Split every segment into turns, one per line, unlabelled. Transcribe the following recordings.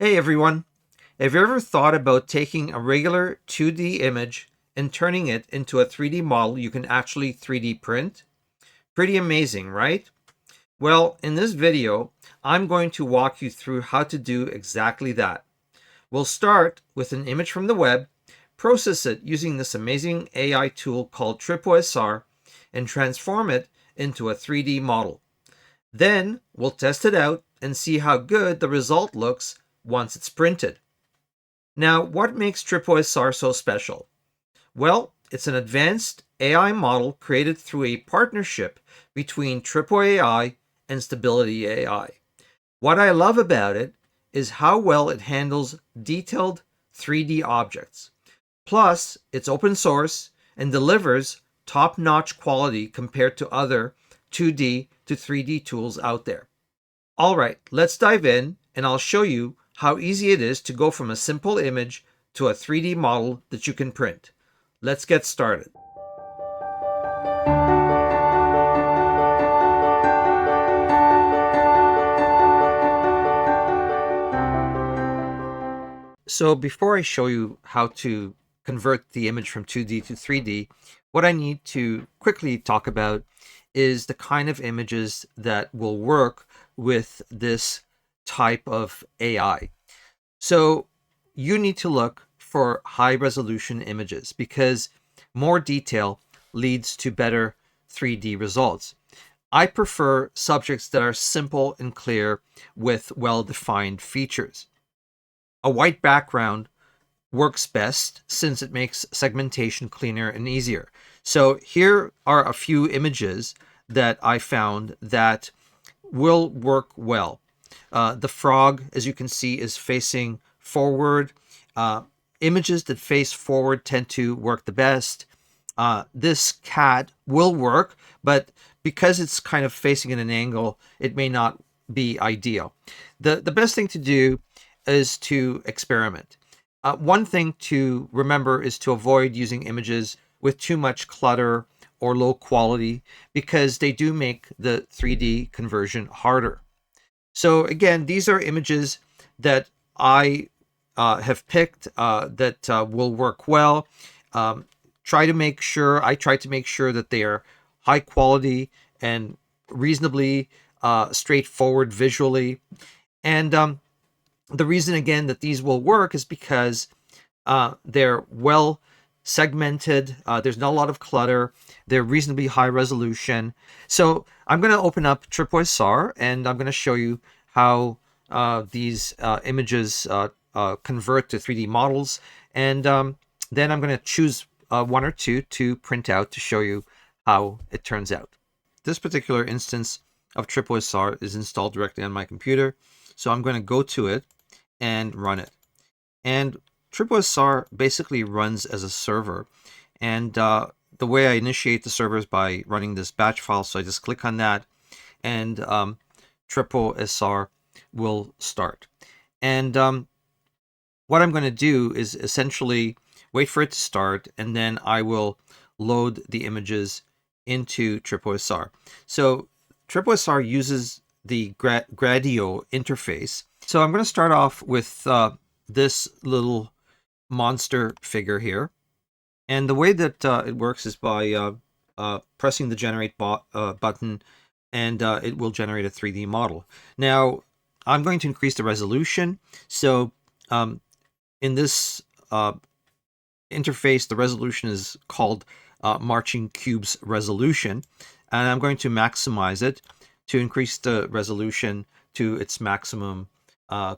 Hey everyone, have you ever thought about taking a regular 2D image and turning it into a 3D model you can actually 3D print? Pretty amazing, right? Well, in this video, I'm going to walk you through how to do exactly that. We'll start with an image from the web, process it using this amazing AI tool called TripoSR, and transform it into a 3D model. Then we'll test it out and see how good the result looks once it's printed. Now, what makes TripoSR so special? Well, it's an advanced AI model created through a partnership between Tripo AI and Stability AI. What I love about it is how well it handles detailed 3D objects. Plus, it's open source and delivers top-notch quality compared to other 2D to 3D tools out there. All right, let's dive in and I'll show you how easy it is to go from a simple image to a 3D model that you can print. Let's get started. So before I show you how to convert the image from 2D to 3D, what I need to quickly talk about is the kind of images that will work with this type of AI. So you need to look for high resolution images because more detail leads to better 3D results. I prefer subjects that are simple and clear with well-defined features. A white background works best since it makes segmentation cleaner and easier. So here are a few images that I found that will work well. The frog, as you can see, is facing forward. Images that face forward tend to work the best. This cat will work, but because it's kind of facing at an angle, it may not be ideal. The best thing to do is to experiment. One thing to remember is to avoid using images with too much clutter or low quality because they do make the 3D conversion harder. So again, these are images that I have picked that will work well. I try to make sure that they are high quality and reasonably straightforward visually. And the reason again that these will work is because they're well segmented. There's not a lot of clutter. They're reasonably high resolution. So I'm going to open up TripoSR and I'm going to show you how these images convert to 3D models. And then I'm going to choose one or two to print out to show you how it turns out. This particular instance of TripoSR is installed directly on my computer. So I'm going to go to it and run it. And TripoSR basically runs as a server. And the way I initiate the server is by running this batch file. So I just click on that and TripoSR will start. And what I'm going to do is essentially wait for it to start, and then I will load the images into TripoSR. So TripoSR uses the Gradio interface. So I'm going to start off with this little monster figure here. And the way that it works is by pressing the generate button, and it will generate a 3D model. Now, I'm going to increase the resolution. So in this interface, the resolution is called Marching Cubes Resolution. And I'm going to maximize it to increase the resolution to its maximum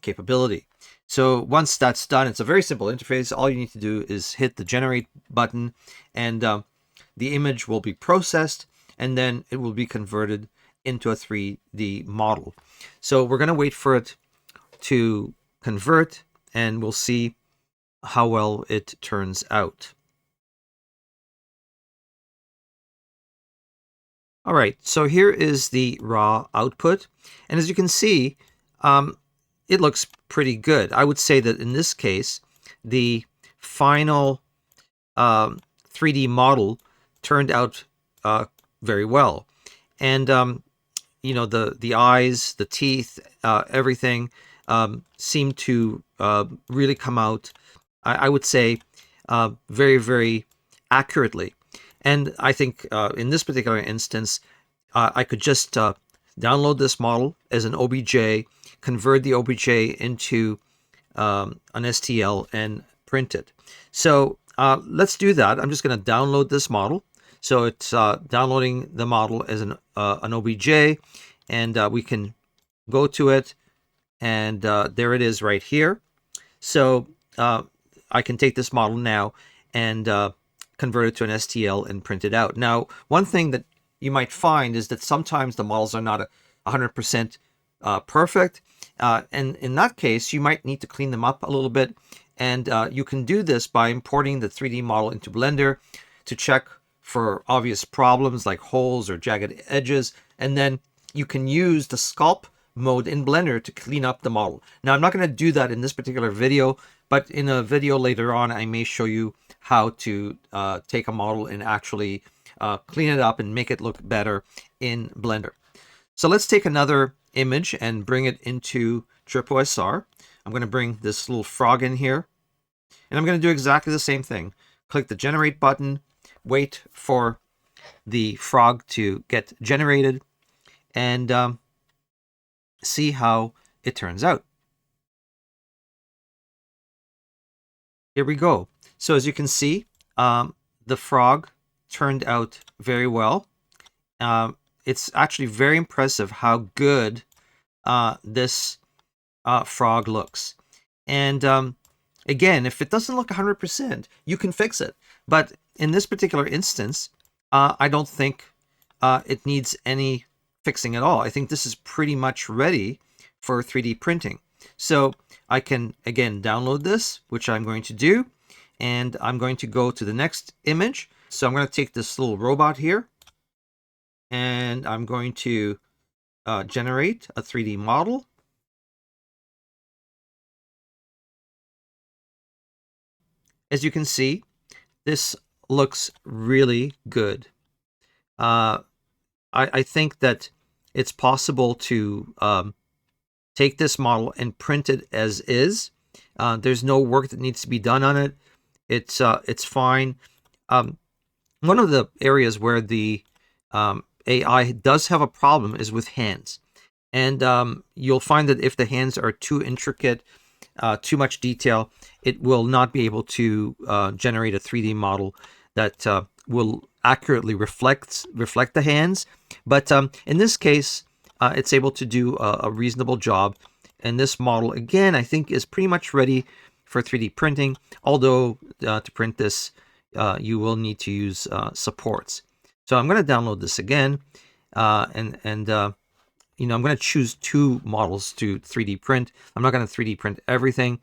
capability. So once that's done, it's a very simple interface. All you need to do is hit the generate button and the image will be processed and then it will be converted into a 3D model. So we're going to wait for it to convert and we'll see how well it turns out. All right, so here is the raw output. And as you can see, it looks pretty good. I would say that in this case, the final 3D model turned out very well. And, you know, the eyes, the teeth, everything seem to really come out, I would say, very, very accurately. And I think in this particular instance, I could just download this model as an OBJ, convert the OBJ into an STL, and print it. So let's do that. I'm just going to download this model. So it's downloading the model as an OBJ, and we can go to it, and there it is right here. So I can take this model now and convert it to an STL and print it out. Now, one thing that you might find is that sometimes the models are not 100% perfect. And in that case, you might need to clean them up a little bit. And you can do this by importing the 3D model into Blender to check for obvious problems like holes or jagged edges. And then you can use the sculpt mode in Blender to clean up the model. Now, I'm not going to do that in this particular video, but in a video later on, I may show you how to take a model and actually clean it up and make it look better in Blender. So let's take another image and bring it into TripoSR. I'm going to bring this little frog in here, and I'm going to do exactly the same thing. Click the generate button, wait for the frog to get generated, and see how it turns out. Here we go. So as you can see, the frog turned out very well. It's actually very impressive how good this frog looks. And again, if it doesn't look 100%, you can fix it. But in this particular instance, I don't think it needs any fixing at all. I think this is pretty much ready for 3D printing. So I can, again, download this, which I'm going to do. And I'm going to go to the next image. So I'm going to take this little robot here, and I'm going to generate a 3D model. As you can see, this looks really good. I think that it's possible to take this model and print it as is. There's no work that needs to be done on it. It's fine. One of the areas where the AI does have a problem is with hands. And you'll find that if the hands are too intricate, too much detail, it will not be able to generate a 3D model that will accurately reflect the hands. But in this case, it's able to do a reasonable job. And this model, again, I think is pretty much ready for 3D printing, although to print this, you will need to use supports. So I'm going to download this again, and you know, I'm going to choose 2 models to 3D print. I'm not going to 3D print everything.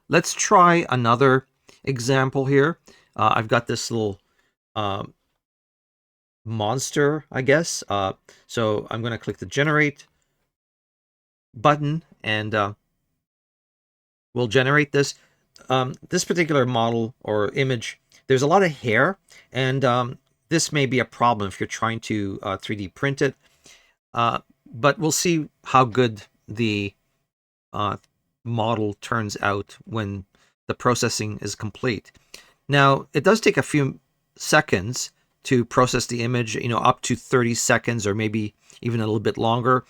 Let's try another example here. I've got this little monster, I guess. So I'm going to click the generate button, and we'll generate this. This particular model or image, there's a lot of hair, and this may be a problem if you're trying to 3D print it. But we'll see how good the model turns out when the processing is complete. Now, it does take a few seconds to process the image, you know, up to 30 seconds or maybe even a little bit longer.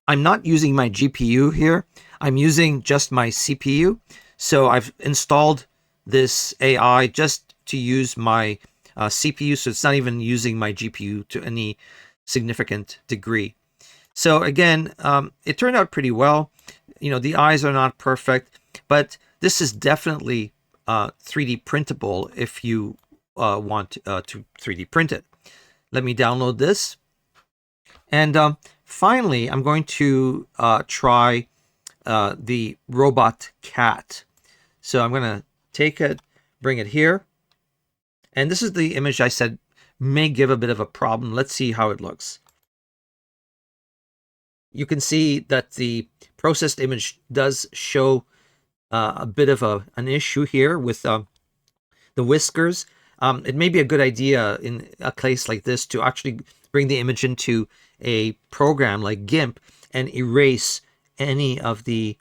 I'm not using my GPU here. I'm using just my CPU. So I've installed this AI just to use my CPU, so it's not even using my GPU to any significant degree. So again, it turned out pretty well. You know, the eyes are not perfect, but this is definitely 3D printable if you want to 3D print it. Let me download this. And finally, I'm going to try the robot cat. So I'm going to take it, bring it here. And this is the image I said may give a bit of a problem. Let's see how it looks. You can see that the processed image does show a bit of an issue here with the whiskers. It may be a good idea in a case like this to actually bring the image into a program like GIMP and erase any of the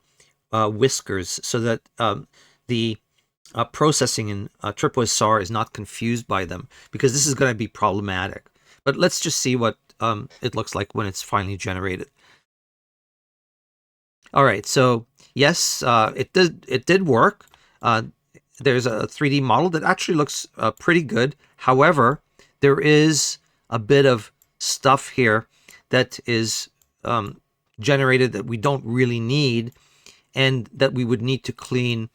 whiskers so that the processing in TripoSR is not confused by them, because this is going to be problematic. But let's just see what it looks like when it's finally generated. All right, so yes, it did work. There's a 3D model that actually looks pretty good. However, there is a bit of stuff here that is generated that we don't really need, and that we would need to clean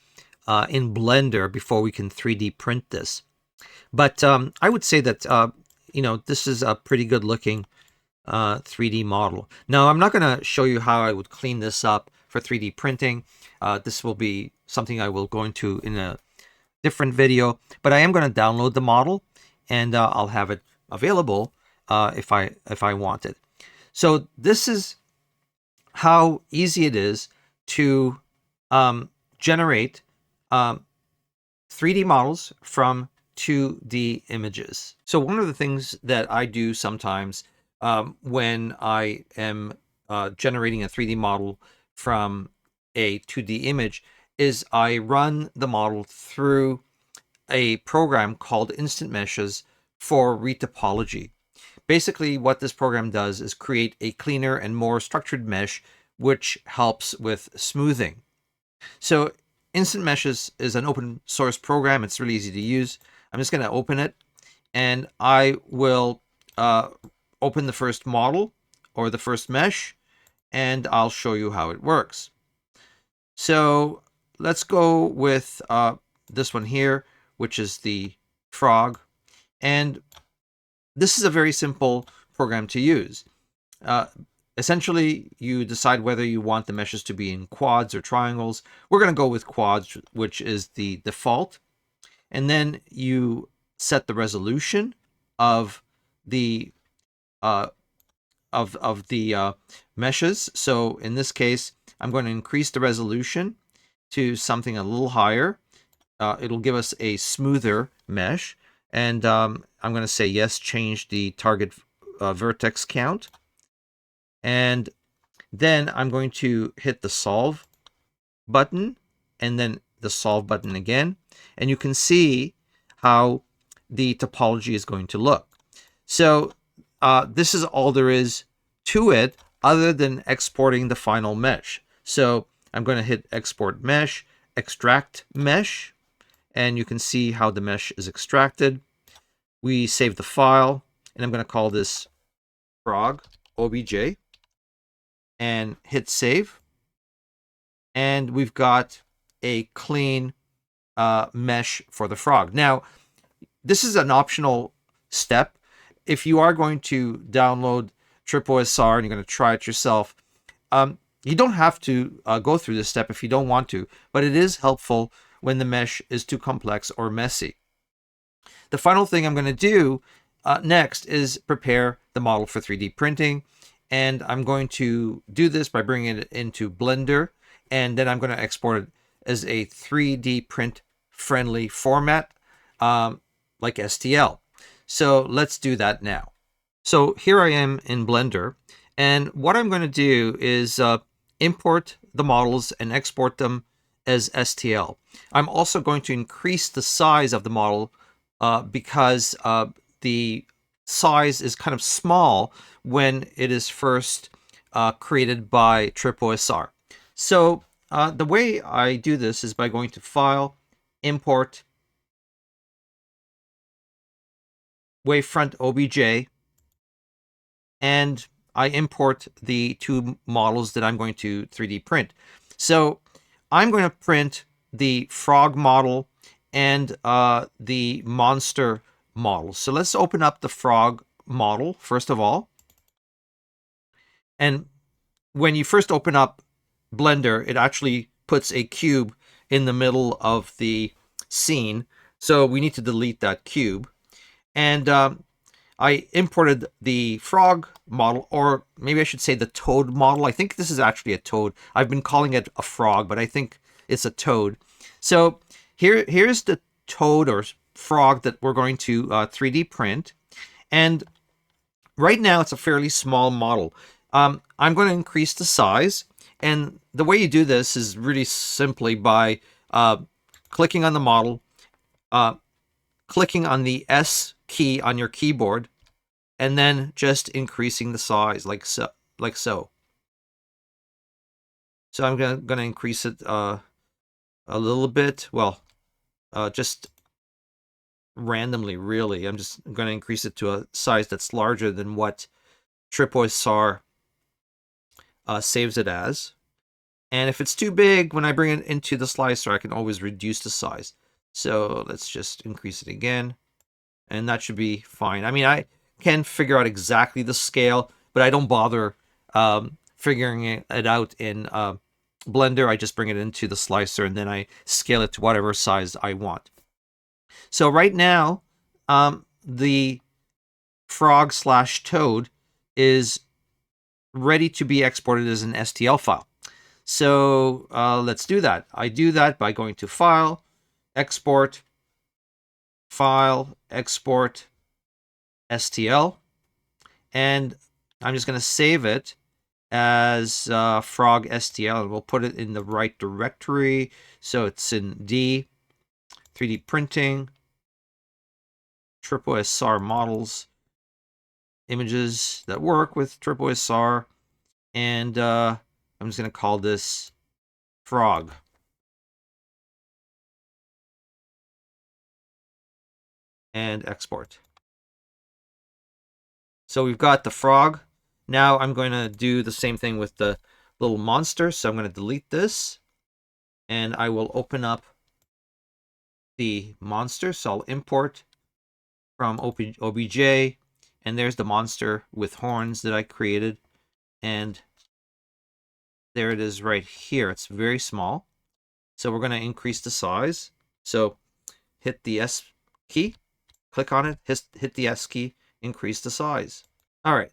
in Blender before we can 3D print this. But I would say that this is a pretty good looking 3D model. Now, I'm not going to show you how I would clean this up for 3D printing. This will be something I will go into in a different video, but I am going to download the model, and I'll have it available if I want it. So this is how easy it is to generate 3D models from 2D images. So one of the things that I do sometimes when I am generating a 3D model from a 2D image is I run the model through a program called Instant Meshes for Retopology. Basically, what this program does is create a cleaner and more structured mesh, which helps with smoothing. So Instant Meshes is an open source program. It's really easy to use. I'm just going to open it, and I will open the first model or the first mesh, and I'll show you how it works. So let's go with this one here, which is the frog. And this is a very simple program to use. Essentially, you decide whether you want the meshes to be in quads or triangles. We're going to go with quads, which is the default. And then you set the resolution of the meshes. So in this case, I'm going to increase the resolution to something a little higher. It'll give us a smoother mesh. And I'm going to say yes, change the target vertex count. And then I'm going to hit the solve button and then the solve button again. And you can see how the topology is going to look. So this is all there is to it other than exporting the final mesh. So I'm going to hit export mesh, extract mesh, and you can see how the mesh is extracted. We save the file, and I'm going to call this frog OBJ and hit save. And we've got a clean mesh for the frog. Now, this is an optional step. If you are going to download TripoSR and you're going to try it yourself, you don't have to go through this step if you don't want to, but it is helpful when the mesh is too complex or messy. The final thing I'm going to do next is prepare the model for 3D printing. And I'm going to do this by bringing it into Blender. And then I'm going to export it as a 3D print friendly format like STL. So let's do that now. So here I am in Blender. And what I'm going to do is import the models and export them as STL. I'm also going to increase the size of the model because the size is kind of small when it is first created by TripoSR. So the way I do this is by going to File, Import, Wavefront OBJ, and I import the two models that I'm going to 3D print. So I'm going to print the frog model and the monster model. So let's open up the frog model first of all. And when you first open up Blender, it actually puts a cube in the middle of the scene. So we need to delete that cube. And I imported the frog model, or maybe I should say the toad model. I think this is actually a toad. I've been calling it a frog, but I think it's a toad. So here's the toad or frog that we're going to 3D print. And right now it's a fairly small model. I'm going to increase the size, And the way you do this is really simply by clicking on the model, clicking on the S key on your keyboard, and then just increasing the size like so. So I'm gonna increase it a little bit. Well, just randomly, really. I'm just going to increase it to a size that's larger than what TripoSR saves it as. And if it's too big, when I bring it into the slicer, I can always reduce the size. So let's just increase it again, and that should be fine. I mean, I can figure out exactly the scale, but I don't bother figuring it out in Blender. I just bring it into the slicer, and then I scale it to whatever size I want. So right now, the frog/toad is ready to be exported as an STL file. So let's do that. I do that by going to File, Export, File, Export, STL, and I'm just going to save it as frog STL, and we'll put it in the right directory. So it's in D, 3D printing, TripoSR models, images that work with TripoSR, and I'm just going to call this frog. And export. So we've got the frog. Now I'm going to do the same thing with the little monster. So I'm going to delete this, and I will open up the monster. So I'll import from OBJ, and there's the monster with horns that I created. And there it is right here. It's very small. So we're going to increase the size. So hit the S key, click on it, hit the S key, increase the size. All right.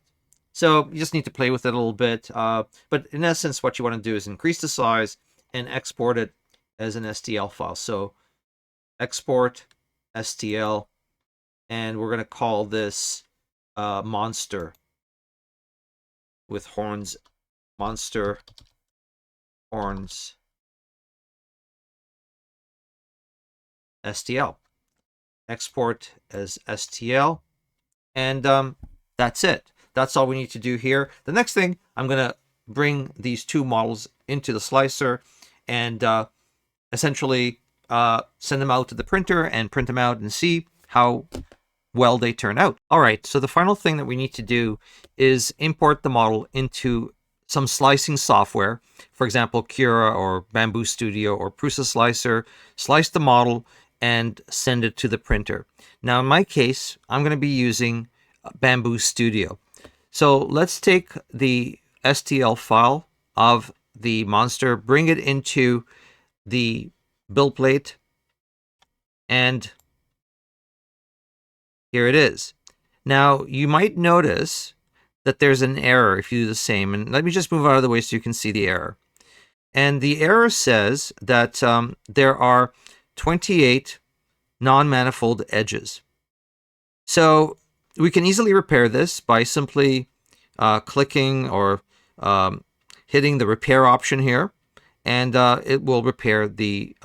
So you just need to play with it a little bit. But in essence, what you want to do is increase the size and export it as an STL file. So export STL, and we're going to call this monster with horns, monster horns STL. Export as STL, and that's it. That's all we need to do here. The next thing, I'm going to bring these two models into the slicer and essentially send them out to the printer and print them out and see how well they turn out. All right, so the final thing that we need to do is import the model into some slicing software, for example, Cura or Bambu Studio or Prusa Slicer, slice the model and send it to the printer. Now, in my case, I'm going to be using Bambu Studio. So let's take the STL file of the monster, bring it into the build plate, and here it is. Now, you might notice that there's an error if you do the same. And let me just move out of the way so you can see the error. And the error says that there are 28 non-manifold edges. So we can easily repair this by simply clicking or hitting the repair option here, and it will repair the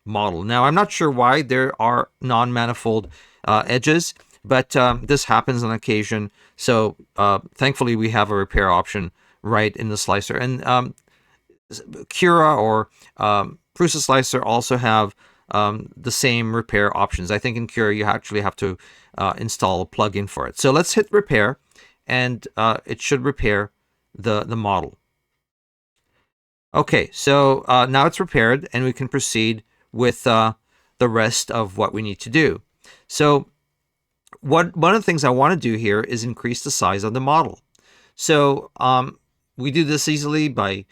model. Now, I'm not sure why there are non-manifold edges, but this happens on occasion. So thankfully, we have a repair option right in the slicer. And Cura or Prusa Slicer also have the same repair options. I think in Cura, you actually have to install a plugin for it. So let's hit repair, and it should repair the model. Okay, so now it's repaired, and we can proceed with the rest of what we need to do. So one of the things I want to do here is increase the size of the model. So we do this easily by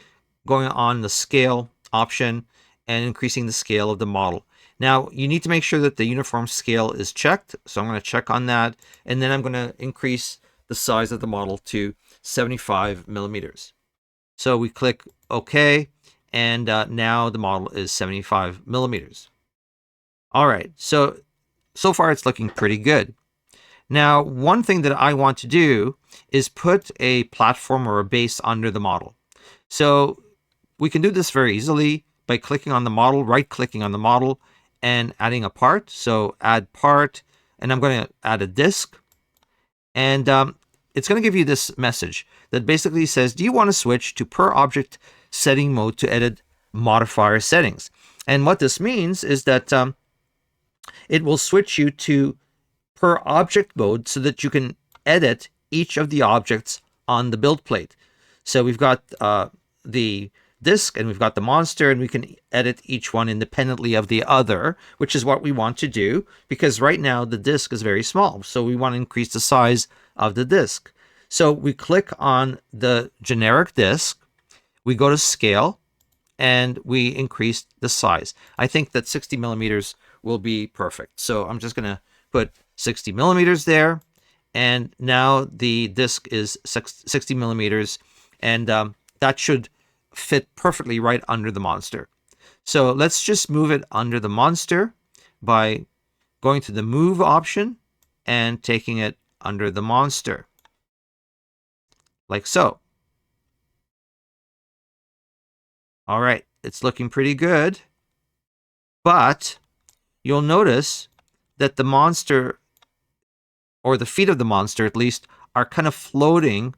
going on the scale option and increasing the scale of the model. Now, you need to make sure that the uniform scale is checked. So I'm going to check on that, and then I'm going to increase the size of the model to 75 millimeters. So we click OK, and now the model is 75 millimeters. All right, so far it's looking pretty good. Now, one thing that I want to do is put a platform or a base under the model. So we can do this very easily by clicking on the model, right-clicking on the model, and adding a part. So add part, and I'm going to add a disk. And it's going to give you this message that basically says, do you want to switch to per object setting mode to edit modifier settings? And what this means is that it will switch you to per object mode so that you can edit each of the objects on the build plate. So we've got the disk and we've got the monster, and we can edit each one independently of the other, which is what we want to do, because right now the disk is very small. So we want to increase the size of the disk. So we click on the generic disk, we go to scale, and we increase the size. I think that 60 millimeters will be perfect. So I'm just going to put 60 millimeters there. And now the disk is 60 millimeters. And that should fit perfectly right under the monster. So let's just move it under the monster by going to the move option and taking it under the monster. Like so. All right, it's looking pretty good. But you'll notice that the monster, or the feet of the monster at least, are kind of floating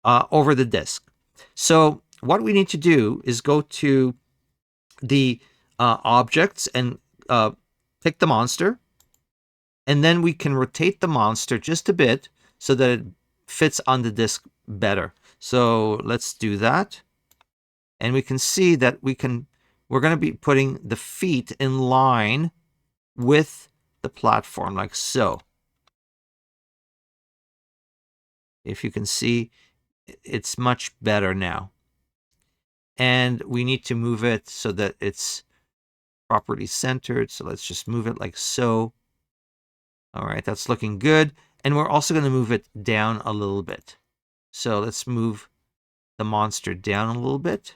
over the disk. So what we need to do is go to the objects and pick the monster, and then we can rotate the monster just a bit so that it fits on the disk better. So let's do that, and we can see that we're going to be putting the feet in line with the platform, like so. If you can see, it's much better now. And we need to move it so that it's properly centered. So let's just move it like so. All right, that's looking good. And we're also going to move it down a little bit. So let's move the monster down a little bit.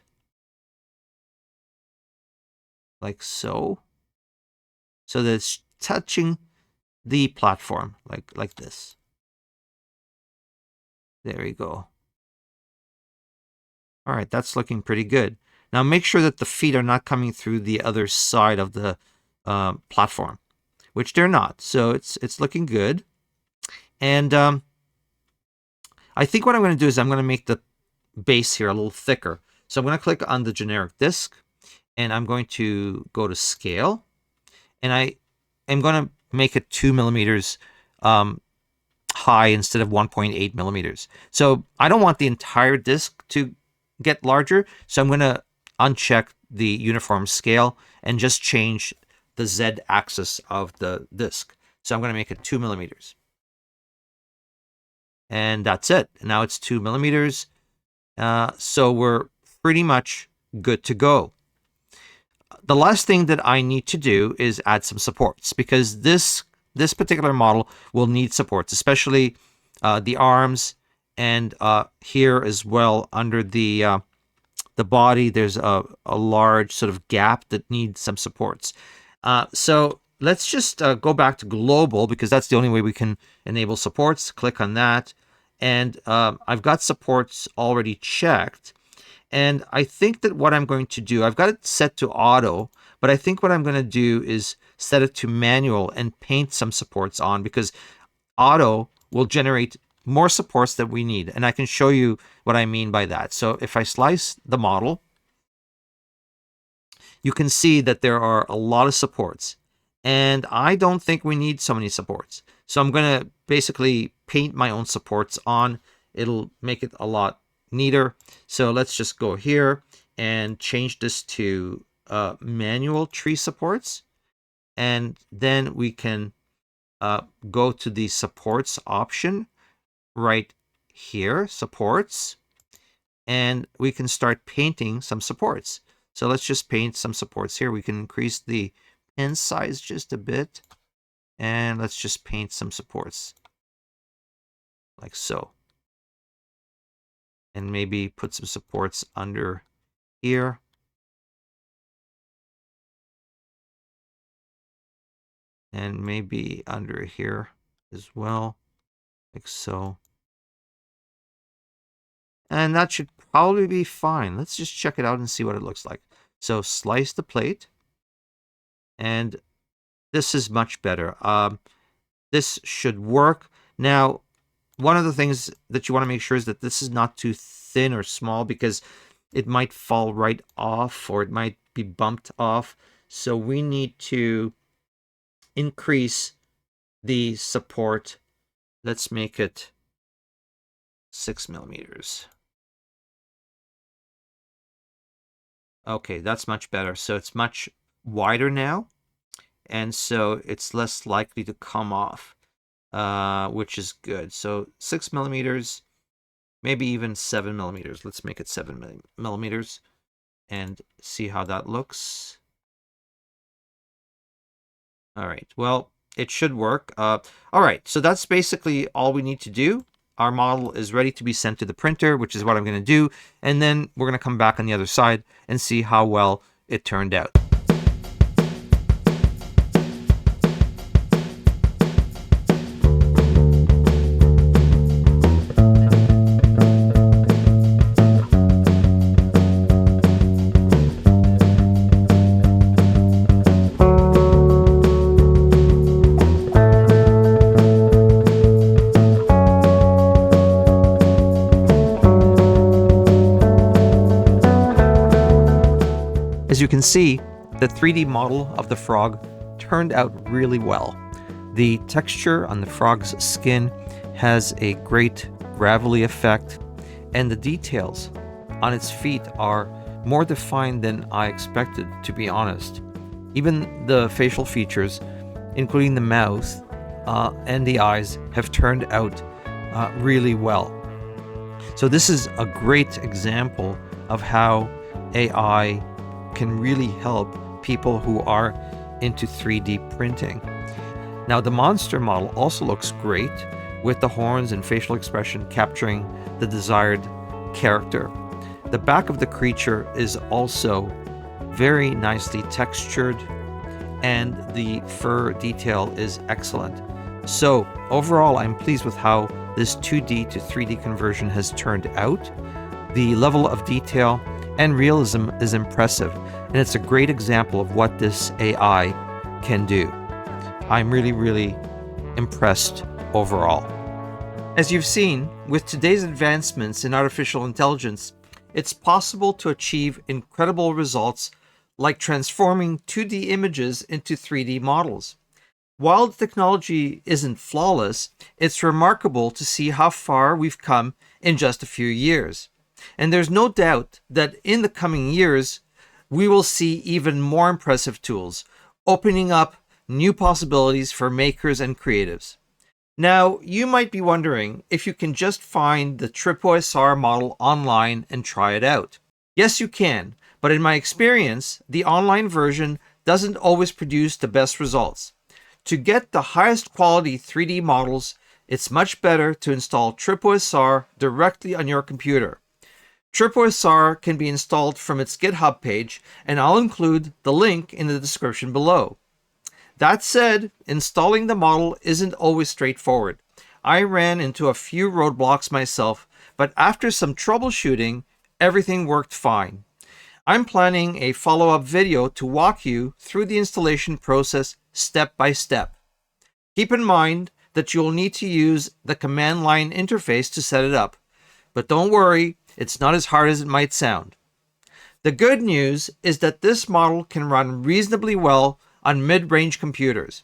Like so. So that it's touching the platform, like this. There we go. All right, that's looking pretty good. Now make sure that the feet are not coming through the other side of the platform, which they're not. So it's looking good. And I think what I'm going to do is I'm going to make the base here a little thicker. So I'm going to click on the generic disk, and I'm going to go to scale, and I am going to make it 2 millimeters high instead of 1.8 millimeters. So I don't want the entire disk to get larger, so I'm going to uncheck the uniform scale and just change the Z axis of the disk. So I'm going to make it 2 millimeters. And that's it. Now it's 2 millimeters. So we're pretty much good to go. The last thing that I need to do is add some supports, because this particular model will need supports, especially the arms, and here as well under the body there's a large sort of gap that needs some supports. So let's just go back to global, because that's the only way we can enable supports. Click on that, and I've got supports already checked. And I think that what I'm going to do, I've got it set to auto, but I think what I'm going to do is set it to manual and paint some supports on, because auto will generate more supports that we need. And I can show you what I mean by that. So if I slice the model, you can see that there are a lot of supports. And I don't think we need so many supports. So I'm going to basically paint my own supports on. It'll make it a lot neater. So let's just go here and change this to manual tree supports. And then we can go to the supports option right here, supports, and we can start painting some supports. So let's just paint some supports here. We can increase the pen size just a bit, and let's just paint some supports like so. And maybe put some supports under here. And maybe under here as well, like so. And that should probably be fine. Let's just check it out and see what it looks like. So slice the plate. And this is much better. This should work. Now, one of the things that you want to make sure is that this is not too thin or small, because it might fall right off or it might be bumped off. So we need to increase the support. Let's make it 6 millimeters. Okay, that's much better. So it's much wider now, and so it's less likely to come off, which is good. So 6 millimeters, maybe even 7 millimeters. Let's make it 7 millimeters and see how that looks. All right, well, it should work. All right, so that's basically all we need to do. Our model is ready to be sent to the printer, which is what I'm going to do. And then we're going to come back on the other side and see how well it turned out. As you can see, the 3D model of the frog turned out really well. The texture on the frog's skin has a great gravelly effect, and the details on its feet are more defined than I expected, to be honest. Even the facial features, including the mouth and the eyes, have turned out really well. So this is a great example of how AI can really help people who are into 3D printing. Now, the monster model also looks great, with the horns and facial expression capturing the desired character. The back of the creature is also very nicely textured, and the fur detail is excellent. So overall, I'm pleased with how this 2D to 3D conversion has turned out. The level of detail and realism is impressive, and it's a great example of what this AI can do. I'm really impressed overall. As you've seen, with today's advancements in artificial intelligence, it's possible to achieve incredible results like transforming 2D images into 3D models. While the technology isn't flawless, it's remarkable to see how far we've come in just a few years. And there's no doubt that in the coming years, we will see even more impressive tools, opening up new possibilities for makers and creatives. Now, you might be wondering if you can just find the TripoSR model online and try it out. Yes, you can, but in my experience, the online version doesn't always produce the best results. To get the highest quality 3D models, it's much better to install TripoSR directly on your computer. TripoSR can be installed from its GitHub page, and I'll include the link in the description below. That said, installing the model isn't always straightforward. I ran into a few roadblocks myself, but after some troubleshooting, everything worked fine. I'm planning a follow-up video to walk you through the installation process step by step. Keep in mind that you'll need to use the command line interface to set it up, but don't worry, it's not as hard as it might sound. The good news is that this model can run reasonably well on mid-range computers.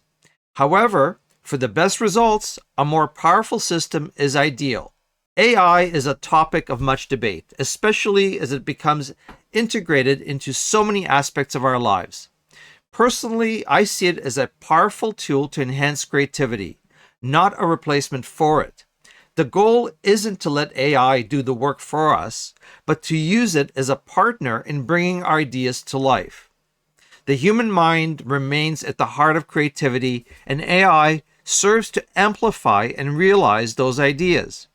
However, for the best results, a more powerful system is ideal. AI is a topic of much debate, especially as it becomes integrated into so many aspects of our lives. Personally, I see it as a powerful tool to enhance creativity, not a replacement for it. The goal isn't to let AI do the work for us, but to use it as a partner in bringing our ideas to life. The human mind remains at the heart of creativity, and AI serves to amplify and realize those ideas.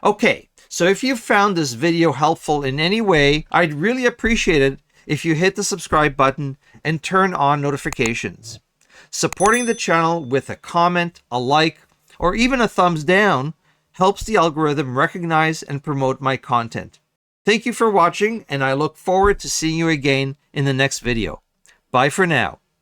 Okay, so if you found this video helpful in any way, I'd really appreciate it if you hit the subscribe button and turn on notifications. Supporting the channel with a comment, a like, or even a thumbs down helps the algorithm recognize and promote my content. Thank you for watching, and I look forward to seeing you again in the next video. Bye for now.